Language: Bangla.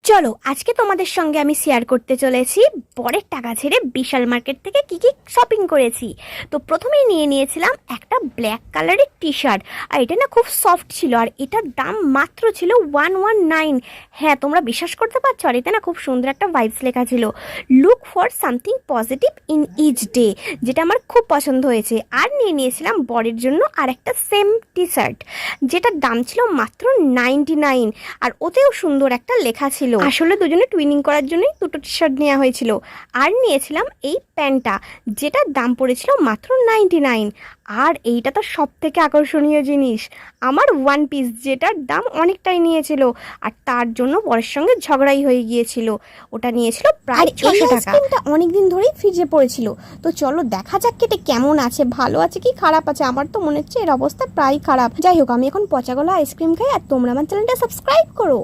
চলো আজকে তোমাদের সঙ্গে আমি শেয়ার করতে চলেছি বরের টাকা ছেড়ে বিশাল মার্কেট থেকে কি কি শপিং করেছি। তো প্রথমেই নিয়েছিলাম একটা ব্ল্যাক কালারের টি শার্ট, আর এটা না খুব সফট ছিল, আর এটার দাম মাত্র ছিল 119। হ্যাঁ, তোমরা বিশ্বাস করতে পারছো? আর এতে না খুব সুন্দর একটা ভাইবস লেখা ছিল, look for something positive in each day, যেটা আমার খুব পছন্দ হয়েছে। আর নিয়েছিলাম বরের জন্য আর একটা সেম টি শার্ট, যেটার দাম ছিল মাত্র 99, আর ওতেও সুন্দর একটা লেখা ছিল। আসলে দুজনে টুইনিং করার জন্যই দুটো টি শার্ট নেওয়া হয়েছিল। আর নিয়েছিলাম এই প্যান্টটা, যেটার দাম পড়েছিল মাত্র 99। আর এইটা তো সব থেকে আকর্ষণীয় জিনিস, আমার ওয়ান পিস, যেটার দাম অনেকটাই নিয়েছিল, আর তার জন্য বরের সঙ্গে ঝগড়াই হয়ে গিয়েছিল। ওটা নিয়েছিল প্রায় 600 টাকা। অনেকদিন ধরেই ফ্রিজে পড়েছিল। তো চলো দেখা যাক কেটে কেমন আছে, ভালো আছে কি খারাপ আছে। আমার তো মনে হচ্ছে এর অবস্থা প্রায় খারাপ। যাই হোক, আমি এখন পচাগলা আইসক্রিম খাই, আর তোমরা আমার চ্যানেলটা সাবস্ক্রাইব করো।